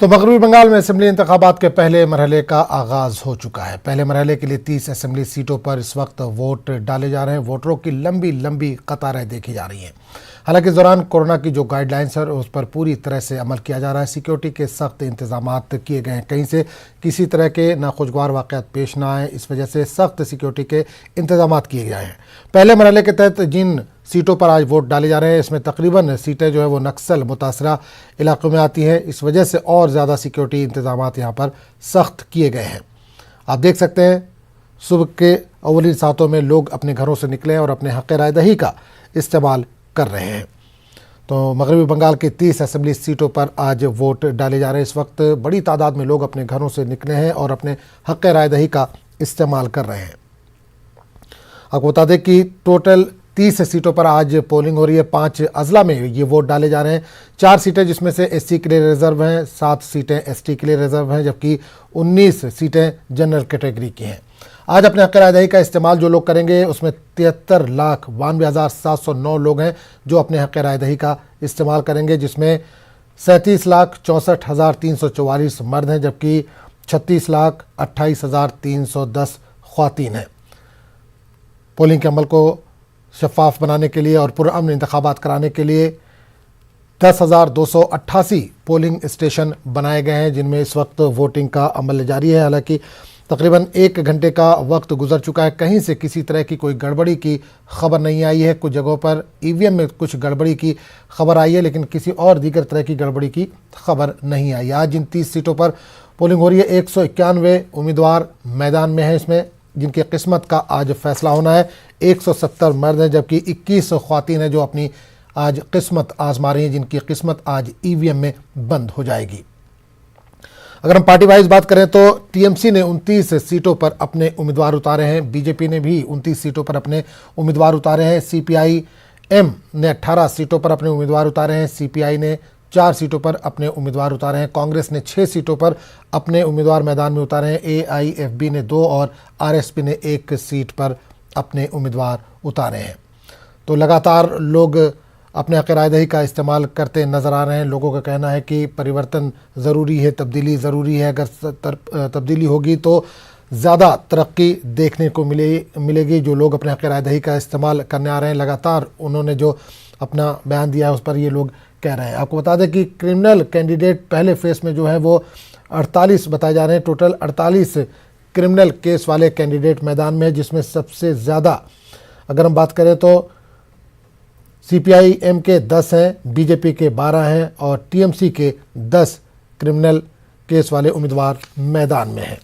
तो मगरबी बंगाल में असेंबली इंतखाबात के पहले मरहले का आगाज हो चुका है। पहले मरहले के लिए 30 असेंबली सीटों पर इस वक्त वोट डाले जा रहे हैं। वोटरों की लंबी लंबी कतारें देखी जा रही हैं। हालांकि इस दौरान कोरोना की जो गाइडलाइंस है उस पर पूरी तरह से अमल किया जा रहा है। सिक्योरिटी के सख्त इंतजाम किए गए हैं। कहीं से किसी तरह के नाखुशगवार वाक़यात पेश ना आए, इस वजह से सख्त सिक्योरिटी के इंतजाम किए गए हैं। पहले मरहले के तहत जिन सीटों पर आज वोट डाले जा रहे हैं, इसमें तकरीबन सीटें जो है वो नक्सल मुतासरा इलाकों में आती हैं। इस वजह से और ज़्यादा सिक्योरिटी इंतजाम यहाँ पर सख्त किए गए हैं। आप देख सकते हैं सुबह के अव्वली सातों में लोग अपने घरों से निकले और अपने हक़ राय दही का इस्तेमाल कर रहे हैं। तो मगरबी बंगाल के 30 असेंबली सीटों पर आज वोट डाले जा रहे हैं। इस वक्त बड़ी तादाद में लोग अपने घरों से निकले हैं और अपने हक़ राय दही का इस्तेमाल कर रहे हैं। आपको बता दें कि टोटल 30 सीटों पर आज पोलिंग हो रही है। 5 अजला में ये वोट डाले जा रहे हैं। 4 सीटें जिसमें से एससी के लिए रिजर्व हैं, 7 सीटें एसटी के लिए रिजर्व हैं, जबकि 19 सीटें जनरल कैटेगरी की हैं। आज अपने हक़ राय दही का इस्तेमाल जो लोग करेंगे उसमें 73,92,709 लोग हैं जो अपने हक़ राय दही का इस्तेमाल करेंगे, जिसमें 37,64,344 मर्द हैं, जबकि 36,28,310 ख़वातीन हैं। पोलिंग के अमल को शफाफ बनाने के लिए और पुरअमन इंतखाबात कराने के लिए 10,288 पोलिंग स्टेशन बनाए गए हैं, जिनमें इस वक्त वोटिंग का अमल जारी है। हालांकि तकरीबन 1 घंटे का वक्त गुजर चुका है। कहीं से किसी तरह की कोई गड़बड़ी की खबर नहीं आई है। कुछ जगहों पर ईवीएम में कुछ गड़बड़ी की खबर आई है, लेकिन किसी और दीगर तरह की गड़बड़ी की खबर नहीं आई। आज जिन 30 सीटों पर पोलिंग हो रही है, 191 उम्मीदवार मैदान में हैं, इसमें जिनकी किस्मत का आज फैसला होना है। 170 मर्द हैं, जबकि 21 ख़वातीन हैं जो अपनी आज किस्मत आजमा रही हैं, जिनकी किस्मत आज ईवीएम में बंद हो जाएगी। अगर हम पार्टी वाइज बात करें तो टीएमसी ने 29 सीटों पर अपने उम्मीदवार उतारे हैं। बीजेपी ने भी 29 सीटों पर अपने उम्मीदवार उतारे हैं। सीपीआईएम ने 18 सीटों पर अपने उम्मीदवार उतारे हैं। सीपीआई ने 4 सीटों पर अपने उम्मीदवार उतारे हैं। कांग्रेस ने 6 सीटों पर अपने उम्मीदवार मैदान में उतारे हैं। एआईएफबी ने 2 और आरएसपी ने 1 सीट पर अपने उम्मीदवार उतारे हैं। तो लगातार लोग अपने हक़ राय दही का इस्तेमाल करते नज़र आ रहे हैं। लोगों का कहना है कि परिवर्तन ज़रूरी है, तब्दीली ज़रूरी है। अगर तब्दीली होगी तो ज़्यादा तरक्की देखने को मिलेगी। जो लोग अपने हक़ राय दही का इस्तेमाल करने आ रहे हैं, लगातार उन्होंने जो अपना बयान दिया है उस पर ये लोग कह रहे हैं। आपको बता दें कि क्रिमिनल कैंडिडेट पहले फेज़ में जो है वो 48 बताए जा रहे हैं। टोटल 48 क्रिमिनल केस वाले कैंडिडेट मैदान में, जिसमें सबसे ज़्यादा अगर हम बात करें तो सीपीआईएम के 10 हैं, बीजेपी के 12 हैं और टीएमसी के 10 क्रिमिनल केस वाले उम्मीदवार मैदान में हैं।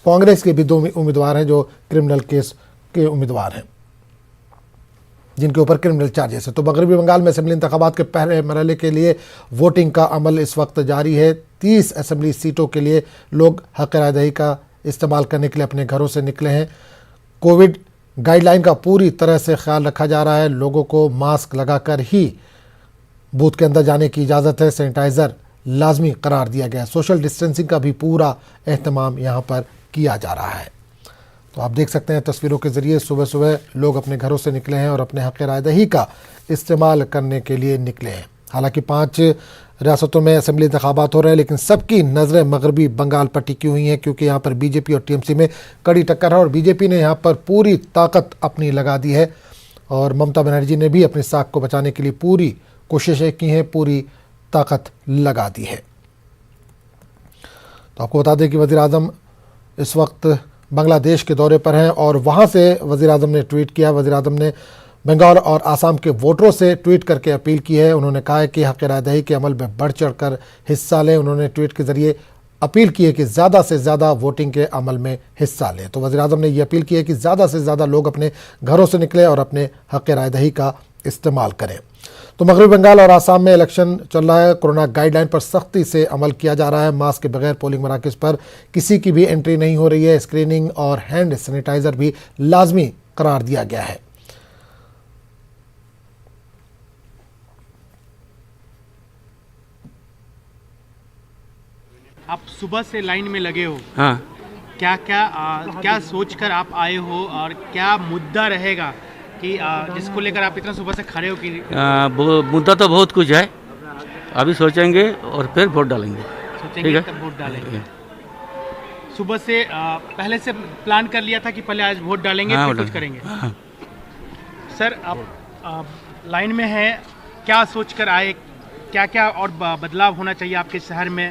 कांग्रेस के भी 2 उम्मीदवार हैं जो क्रिमिनल केस के उम्मीदवार हैं, जिनके ऊपर क्रिमिनल चार्जेस है। तो मगरबी बंगाल में असेंबली इंतखाबात के पहले मरहले के लिए वोटिंग का अमल इस वक्त जारी है। 30 असेंबली सीटों के लिए लोग हक़ राय दही का इस्तेमाल करने के लिए अपने घरों से निकले हैं। कोविड गाइडलाइन का पूरी तरह से ख्याल रखा जा रहा है। लोगों को मास्क लगाकर ही बूथ के अंदर जाने की इजाज़त है। सैनिटाइज़र लाजमी करार दिया गया है। सोशल डिस्टेंसिंग का भी पूरा एहतमाम यहाँ पर किया जा रहा है। तो आप देख सकते हैं तस्वीरों के ज़रिए सुबह सुबह लोग अपने घरों से निकले हैं और अपने हक़ राय दही का इस्तेमाल करने के लिए निकले हैं। हालांकि 5 रियासतों में असेंबली इंतखाबात हो रहे हैं, लेकिन सबकी नज़रें मगरबी बंगाल पर टिकी हुई हैं, क्योंकि यहाँ पर बीजेपी और टीएमसी में कड़ी टक्कर है और बीजेपी ने यहाँ पर पूरी ताकत अपनी लगा दी है और ममता बनर्जी ने भी अपनी साख को बचाने के लिए पूरी कोशिशें की हैं, पूरी ताकत लगा दी है। तो आपको बता दें कि वज़ीर आज़म इस वक्त बांग्लादेश के दौरे पर हैं और वहाँ से वज़ीर आज़म ने ट्वीट किया। वज़ीर आज़म ने बंगाल और आसाम के वोटरों से ट्वीट करके अपील की है। उन्होंने कहा है कि हक़ राय दही के अमल में बढ़ चढ़ कर हिस्सा लें। उन्होंने ट्वीट के ज़रिए अपील की है कि ज़्यादा से ज़्यादा वोटिंग के अमल में हिस्सा लें। तो वज़ीर आज़म ने ये अपील की है कि ज़्यादा से ज़्यादा लोग अपने घरों से निकलें और अपने हक़ राय दही का इस्तेमाल करें। तो मगरबी बंगाल और आसाम में इलेक्शन चल रहा है। कोरोना गाइडलाइन पर सख्ती से अमल किया जा रहा है। मास्क के बगैर पोलिंग मराकज़ पर किसी की भी एंट्री नहीं हो रही है। स्क्रीनिंग और हैंड सैनिटाइज़र भी लाजमी करार दिया गया है। आप सुबह से लाइन में लगे हो। हाँ, क्या सोचकर आप आए हो और क्या मुद्दा रहेगा कि जिसको लेकर आप इतना सुबह से खड़े हो कि मुद्दा तो बहुत कुछ है, अभी सोचेंगे और फिर वोट डालेंगे। पहुंचेंगे तब वोट डालेंगे। सुबह से पहले से प्लान कर लिया था कि पहले आज वोट डालेंगे फिर कुछ करेंगे। सर आप लाइन में हैं, क्या सोचकर आए, क्या क्या और बदलाव होना चाहिए आपके शहर में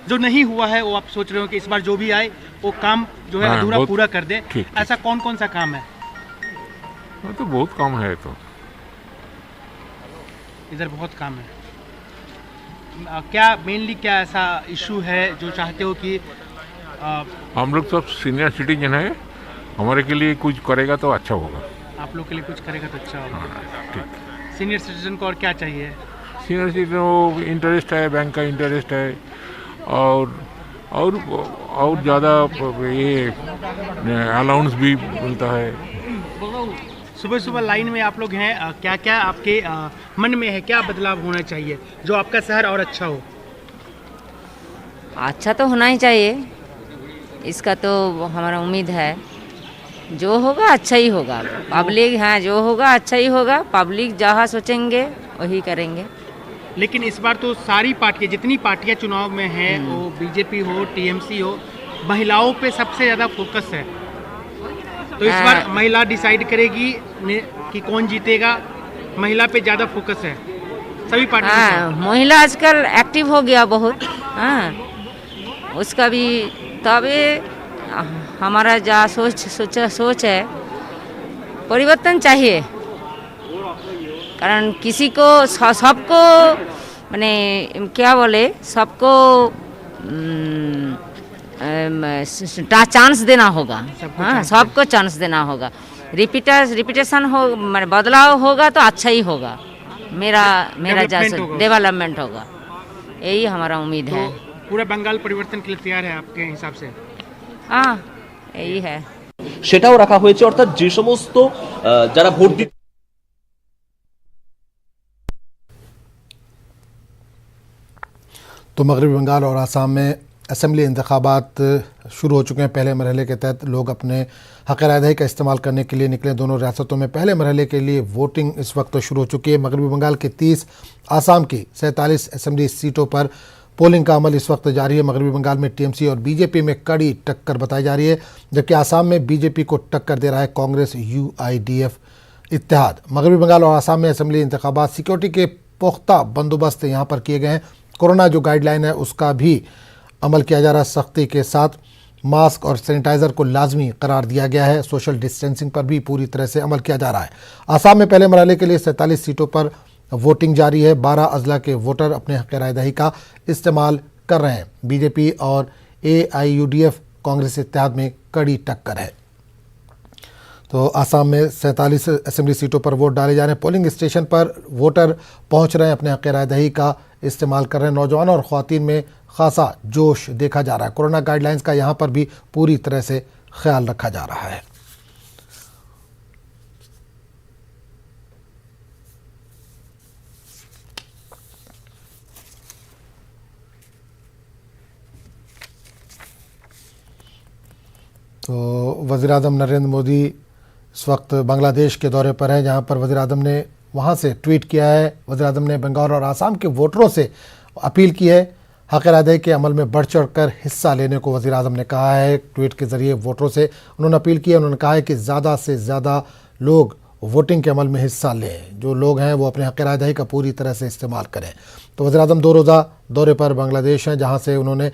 जो नहीं हुआ है, वो आप सोच रहे हो कि इस बार जो भी आए वो काम जो है अधूरा पूरा कर दे? ऐसा कौन कौन सा काम है? तो बहुत काम है, तो इधर बहुत काम है। क्या मेनली क्या ऐसा इशू है जो चाहते हो कि हम लोग सब सीनियर सिटीजन है, हमारे के लिए कुछ करेगा तो अच्छा होगा। आप लोग के लिए कुछ करेगा तो अच्छा होगा। ठीक। सीनियर सिटीजन को और क्या चाहिए? सीनियर सिटीजन को इंटरेस्ट है, बैंक का इंटरेस्ट है, और ज़्यादा ये अलाउंस भी मिलता है। सुबह सुबह लाइन में आप लोग हैं, क्या क्या आपके मन में है, क्या बदलाव होना चाहिए जो आपका शहर और अच्छा हो? अच्छा तो होना ही चाहिए, इसका तो हमारा उम्मीद है। जो होगा अच्छा ही होगा, पब्लिक है जो होगा अच्छा ही होगा, पब्लिक जहाँ सोचेंगे वही करेंगे। लेकिन इस बार तो सारी पार्टियां, जितनी पार्टियां चुनाव में हैं, वो बीजेपी हो, टीएमसी हो, महिलाओं पे सबसे ज़्यादा फोकस है। तो इस बार महिला डिसाइड करेगी कि कौन जीतेगा, महिला पे ज़्यादा फोकस है सभी पार्टियों। महिला आजकल एक्टिव हो गया बहुत, उसका भी तभी हमारा जा सोच है, परिवर्तन चाहिए। कारण किसी को सबको माने क्या बोले, सबको चांस देना होगा। हाँ, सबको चांस देना होगा। रिपीटेशन हो, माने बदलाव होगा तो अच्छा ही होगा। मेरा डेवलपमेंट होगा, यही हमारा उम्मीद है। पूरा बंगाल परिवर्तन के लिए तैयार है आपके हिसाब से? हाँ, यही है। সেটাও রাখা হয়েছে, অর্থাৎ যে সমস্ত যারা ভোট দিতে तो मगरबी बंगाल और आसाम में असम्बली इंतखाबात शुरू हो चुके हैं। पहले मरहले के तहत लोग अपने हक़ राय का इस्तेमाल करने के लिए निकले। दोनों रियासतों में पहले मरहले के लिए वोटिंग इस वक्त शुरू हो चुकी है। मगरबी बंगाल के 30, आसाम की 47 असम्बली सीटों पर पोलिंग का अमल इस वक्त जारी है। मगरबी बंगाल में टीएमसी और बीजेपी में कड़ी टक्कर बताई जा रही है, जबकि आसाम में बीजेपी को टक्कर दे रहा है कांग्रेस UIDF इत्तेहाद। मगरबी बंगाल और आसाम में असम्बली इंतखाबात, सिक्योरिटी के पुख्ता बंदोबस्त यहाँ पर किए गए हैं। कोरोना जो गाइडलाइन है उसका भी अमल किया जा रहा है सख्ती के साथ। मास्क और सैनिटाइज़र को लाजमी करार दिया गया है। सोशल डिस्टेंसिंग पर भी पूरी तरह से अमल किया जा रहा है। आसाम में पहले मरहले के लिए 47 सीटों पर वोटिंग जारी है। 12 अजला के वोटर अपने हक़ राय दही का इस्तेमाल कर रहे हैं। बीजेपी और AIUDF कांग्रेस इत्तेहाद में कड़ी टक्कर है। तो आसाम में 47 असम्बली सीटों पर वोट डाले जा रहे हैं। पोलिंग स्टेशन पर वोटर पहुंच रहे हैं, अपने हक़ राय दही का इस्तेमाल कर रहे हैं। नौजवानों और ख़वातीन में खासा जोश देखा जा रहा है। कोरोना गाइडलाइंस का यहाँ पर भी पूरी तरह से ख्याल रखा जा रहा है। तो वज़ीर-ए-आज़म नरेंद्र मोदी इस वक्त बांग्लादेश के दौरे पर है, जहां पर वज़ीर-ए-आज़म ने वहां से ट्वीट किया है। वज़ीर-ए-आज़म ने बंगाल और आसाम के वोटरों से अपील की है, हक़ राय के अमल में बढ़ चढ़ कर हिस्सा लेने को वज़ीर-ए-आज़म ने कहा है। ट्वीट के ज़रिए वोटरों से उन्होंने अपील की है। उन्होंने कहा है कि ज़्यादा से ज़्यादा लोग वोटिंग के अमल में हिस्सा लें। जो लोग हैं वो अपने हक़ राय का पूरी तरह से इस्तेमाल करें। तो वज़ीर-ए-आज़म 2 रोज़ा दौरे पर बांग्लादेश हैं, जहाँ से उन्होंने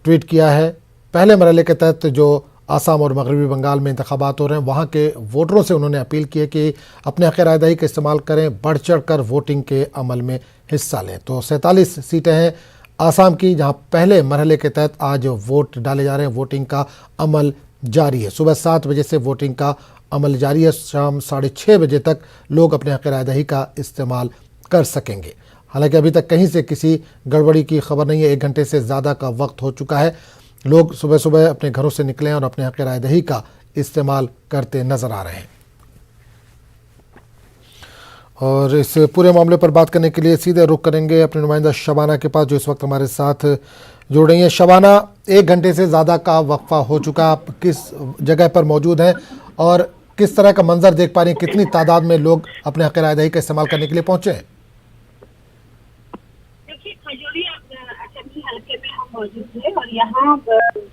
ट्वीट किया है। पहले मरहले के तहत जो आसाम और मगरबी बंगाल में इंतखाबात हो रहे हैं, वहाँ के वोटरों से उन्होंने अपील की है कि अपने हक़ राय का इस्तेमाल करें, बढ़ चढ़ कर वोटिंग के अमल में हिस्सा लें। तो 47 सीटें हैं आसाम की, जहाँ पहले मरहले के तहत आज वोट डाले जा रहे हैं। वोटिंग का अमल जारी है। सुबह 7 बजे से वोटिंग का अमल जारी है। शाम 6:30 बजे तक लोग अपने हक़ राय का इस्तेमाल कर सकेंगे। हालांकि अभी तक कहीं से किसी गड़बड़ी की खबर नहीं है। 1 घंटे से ज़्यादा का वक्त हो चुका है। लोग सुबह सुबह अपने घरों से निकले और अपने हक़ राय दही का इस्तेमाल करते नजर आ रहे हैं। और इस पूरे मामले पर बात करने के लिए सीधे रुख करेंगे अपने नुमाइंदा शबाना के पास, जो इस वक्त हमारे साथ जुड़ रही हैं। शबाना, 1 घंटे से ज़्यादा का वक्फा हो चुका, आप किस जगह पर मौजूद हैं और किस तरह का मंजर देख पा रही हैं? कितनी तादाद में लोग अपने हक़ राय दही का इस्तेमाल करने के लिए पहुँचे हैं? हल्के में हम मौजूद हैं और यहाँ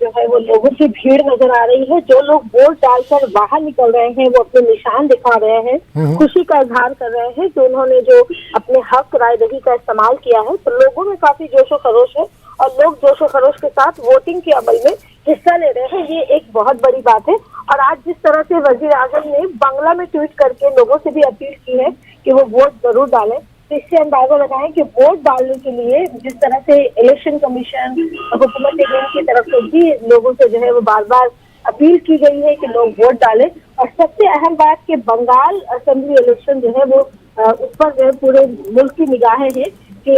जो है वो लोगों की भीड़ नजर आ रही है। जो लोग वोट डालकर बाहर निकल रहे हैं वो अपने निशान दिखा रहे हैं, खुशी का इजहार कर रहे हैं कि उन्होंने जो अपने हक राय दही का इस्तेमाल किया है। तो लोगों में काफी जोशो खरोश है और लोग जोशो खरोश के साथ वोटिंग के अमल में हिस्सा ले रहे हैं। ये एक बहुत बड़ी बात है। और आज जिस तरह से वजीर आजम ने बांग्ला में ट्वीट करके लोगों से भी अपील की है कि वो वोट जरूर डालें, तो इससे अंदाजा लगाएं कि वोट डालने के लिए जिस तरह से इलेक्शन कमीशन हुकूमत की तरफ से भी लोगों से जो है वो बार बार अपील की गई है कि लोग वोट डालें। और सबसे अहम बात कि बंगाल असेंबली इलेक्शन जो है वो उस पर जो है पूरे मुल्क की निगाहें हैं कि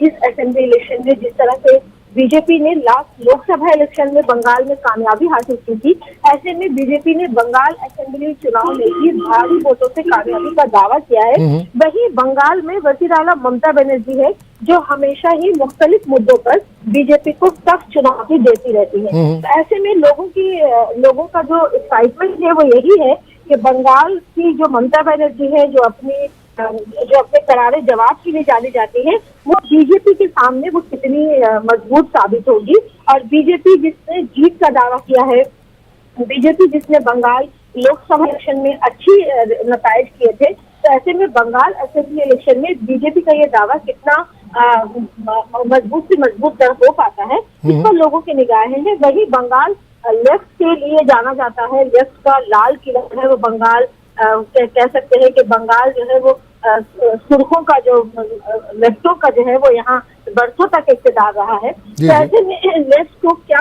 इस असेंबली इलेक्शन में जिस तरह से बीजेपी ने लास्ट लोकसभा इलेक्शन में बंगाल में कामयाबी हासिल की थी, ऐसे में बीजेपी ने बंगाल असेंबली चुनाव में भी भारी वोटों से कामयाबी का दावा किया है। वहीं बंगाल में वजीर आला ममता बनर्जी है जो हमेशा ही मुख्तलिफ मुद्दों पर बीजेपी को सख्त चुनौती देती रहती है। तो ऐसे में लोगों का जो एक्साइटमेंट है वो यही है कि बंगाल की जो ममता बनर्जी है जो अपने करारे जवाब के लिए जानी जाती है, वो बीजेपी के सामने वो कितनी मजबूत साबित होगी। और बीजेपी जिसने जीत का दावा किया है, बीजेपी जिसने बंगाल लोकसभा इलेक्शन में अच्छी नताइज किए थे, तो ऐसे में बंगाल असेंबली इलेक्शन में बीजेपी का ये दावा कितना मजबूत से मजबूत तर हो पाता है, इस पर लोगों की निगाहें हैं। वही बंगाल लेफ्ट के लिए जाना जाता है, लेफ्ट का लाल किला है वो बंगाल, कह सकते हैं कि बंगाल जो है वो सुर्खों का जो लेफ्टों का जो है वो यहाँ बरसों तक इक़्तिदार रहा है। तो ऐसे में लेफ्ट को क्या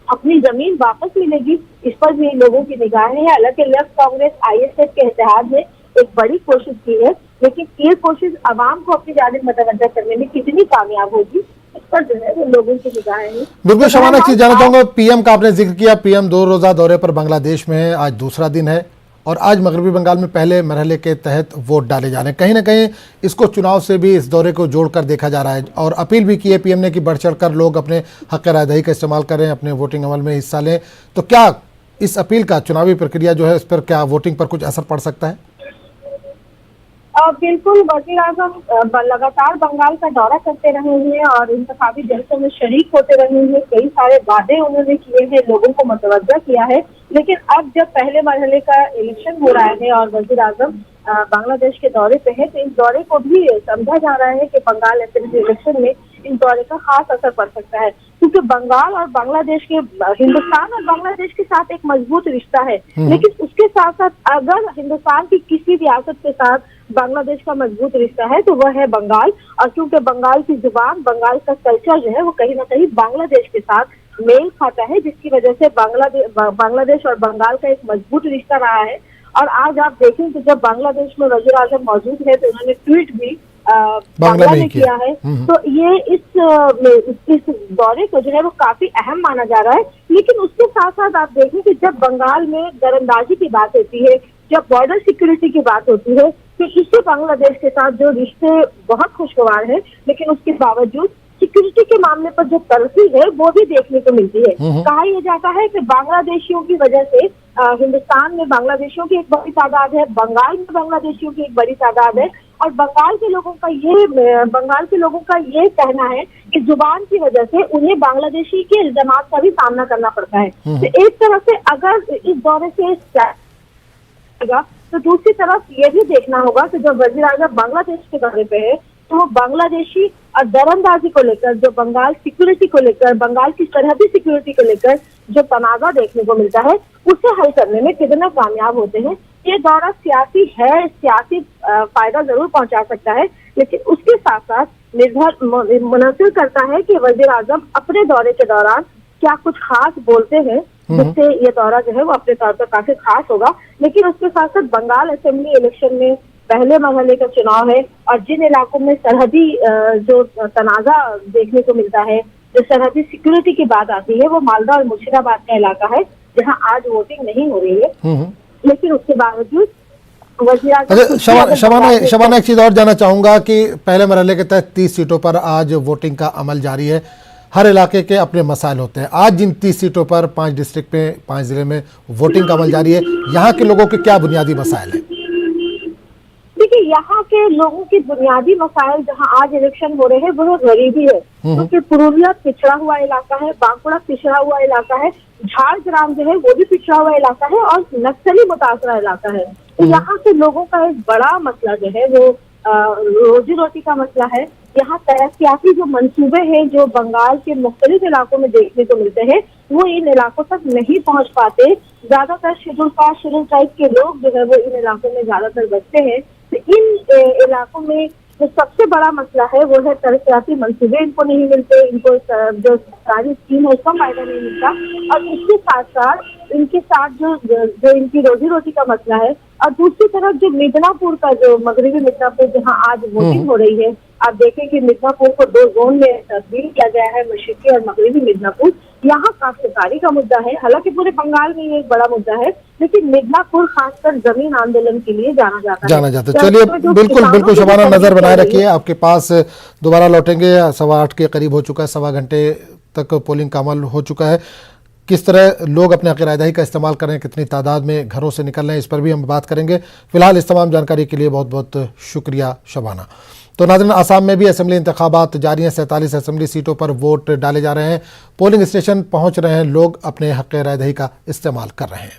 अपनी जमीन वापस मिलेगी, इस पर भी लोगों की निगाहें हैं। हालांकि लेफ्ट कांग्रेस ISF के इत्तेहाद में एक बड़ी कोशिश की है, लेकिन ये कोशिश अवाम को अपनी जानिब मुतवज्जह करने में कितनी कामयाब होगी, इस पर जो है वो लोगों की निगाहें हैं। बिल्कुल शबाना, एक चीज जानना चाहूंगा, PM का आपने जिक्र किया, PM 2 रोजा दौरे पर बांग्लादेश में है, आज दूसरा दिन है और आज मगरबी बंगाल में पहले मरहले के तहत वोट डाले जा रहे हैं। कहीं ना कहीं इसको चुनाव से भी इस दौरे को जोड़कर देखा जा रहा है और अपील भी की है PM ने कि बढ़ चढ़ कर लोग अपने हक राय दही का इस्तेमाल करें, अपने वोटिंग अमल में हिस्सा लें। तो क्या इस अपील का चुनावी प्रक्रिया जो है उस पर क्या वोटिंग पर कुछ असर पड़ सकता है? बिल्कुल, वज़ीर आज़म लगातार बंगाल का दौरा करते रहे हैं और इंतखाबी जलसों में शरीक होते रहे हैं। कई सारे वादे उन्होंने किए हैं, लोगों को मुतवज्जा किया है। लेकिन अब जब पहले मरहले का इलेक्शन हो रहा है और वज़ीर आज़म बांग्लादेश के दौरे पे है, तो इस दौरे को भी समझा जा रहा है कि बंगाल असेंबली इलेक्शन में इन दौरे का खास असर पड़ सकता है, क्योंकि बंगाल और बांग्लादेश के हिंदुस्तान और बांग्लादेश के साथ एक मजबूत रिश्ता है। लेकिन उसके साथ साथ अगर हिंदुस्तान की किसी रियासत के साथ बांग्लादेश का मजबूत रिश्ता है तो वह है बंगाल। और क्योंकि बंगाल की जुबान, बंगाल का कल्चर जो है वो कहीं ना कहीं बांग्लादेश के साथ मेल खाता है, जिसकी वजह से बांग्लादेश और बंगाल का एक मजबूत रिश्ता रहा है। और आज आप देखें कि जब बांग्लादेश में वज़ीर आज़म मौजूद है तो उन्होंने ट्वीट भी बांग्ला में किया है। तो ये इस दौरे को जो है वो काफी अहम माना जा रहा है। लेकिन उसके साथ साथ आप देखें कि जब बंगाल में दरअंदाजी की बात होती है, जब बॉर्डर सिक्योरिटी की बात होती है, तो इससे बांग्लादेश के साथ जो रिश्ते बहुत खुशगवार है, लेकिन उसके बावजूद सिक्योरिटी के मामले पर जो तरसी है वो भी देखने को मिलती है। कहा यह जाता है कि बांग्लादेशियों की वजह से हिंदुस्तान में बांग्लादेशियों की एक बड़ी तादाद है, बंगाल में बांग्लादेशियों की एक बड़ी तादाद है। और बंगाल के लोगों का ये कहना है कि जुबान की वजह से उन्हें बांग्लादेशी के इल्जामात का भी सामना करना पड़ता है। तो एक तरफ से अगर इस दौरे से तो दूसरी तरफ ये भी देखना होगा कि जब वज़ीर आज़म बांग्लादेश के दौरे पे है तो वो बांग्लादेशी और दरअंदाजी को लेकर, जो बंगाल सिक्योरिटी को लेकर, बंगाल की सरहदी सिक्योरिटी को लेकर जो तनाज़ा देखने को मिलता है, उसे हल करने में कितना कामयाब होते हैं। ये दौरा सियासी है, सियासी फायदा जरूर पहुंचा सकता है, लेकिन उसके साथ साथ मुनसिर करता है कि वज़ीर आज़म अपने दौरे के दौरान क्या कुछ खास बोलते हैं, जिससे ये दौरा जो है वो अपने तौर पर काफी खास होगा। लेकिन उसके साथ साथ बंगाल असेंबली इलेक्शन में पहले मरहले का चुनाव है और जिन इलाकों में सरहदी जो तनाज़ा देखने को मिलता है, जो सरहदी सिक्योरिटी की बात आती है, वो मालदा और मुर्शिदाबाद का इलाका है जहां आज वोटिंग नहीं हो रही है। लेकिन उसके बावजूद शबाना एक चीज और जानना चाहूंगा कि पहले मरहले के तहत 30 सीटों पर आज वोटिंग का अमल जारी है। हर इलाके के अपने मसाइल होते हैं। आज जिन 30 सीटों पर 5 डिस्ट्रिक्ट में 5 जिले में वोटिंग का अमल जारी है, यहाँ के लोगों के क्या बुनियादी मसाइल है? देखिए, यहाँ के लोगों की बुनियादी मसाइल जहाँ आज इलेक्शन हो रहे हैं वो गरीबी है, क्योंकि पुरुलिया पिछड़ा हुआ इलाका है, बांकुड़ा पिछड़ा हुआ इलाका है, झारग्राम जो है वो भी पिछड़ा हुआ इलाका है और नक्सली मुतासरा इलाका है। तो यहाँ के लोगों का एक बड़ा मसला जो है वो रोजी रोटी का मसला है। यहाँ तरक्याती जो मंसूबे हैं जो बंगाल के मुख्तलिफ इलाकों में देखने को मिलते हैं वो इन इलाकों तक नहीं पहुँच पाते। ज्यादातर शेड्यूल कास्ट शेड्यूल ट्राइब के लोग जो है वो इन इलाकों में ज्यादातर बसते हैं। तो इन इलाकों में जो सबसे बड़ा मसला है वो है तरक्याती मंसूबे इनको नहीं मिलते, इनको जो सरकारी स्कीम है उसका फायदा नहीं मिलता, और इसके साथ साथ इनके साथ जो इनकी रोजी रोटी का मसला है। और दूसरी तरफ जो मिदनापुर का जो मगरबी मिदनापुर जहां आज वोटिंग हो रही है, आप देखें कि मिदनापुर को 2 जोन में तब्दील किया गया है, मशरिकी और मगरबी मिदनापुर। यहाँ काश्तकारी का मुद्दा है, हालांकि पूरे बंगाल में ये एक बड़ा मुद्दा है, लेकिन मिदनापुर खासकर जमीन आंदोलन के लिए जाना जाता है। चलिए बिल्कुल शबाना, नजर बनाए रखिए। आपके पास दोबारा लौटेंगे। 8:15 के करीब हो चुका है, 1.25 घंटे तक पोलिंग का अमल हो चुका है। किस तरह लोग अपने हक़ रायदही का इस्तेमाल कर रहे हैं, कितनी तादाद में घरों से निकल रहे हैं, इस पर भी हम बात करेंगे। फिलहाल इस तमाम जानकारी के लिए बहुत बहुत शुक्रिया शबाना। तो नाज़रीन, आसाम में भी असेंबली इंतखाबात जारी हैं। 47 असेंबली सीटों पर वोट डाले जा रहे हैं। पोलिंग स्टेशन पहुंच रहे हैं, लोग अपने हक़ रायदही का इस्तेमाल कर रहे हैं।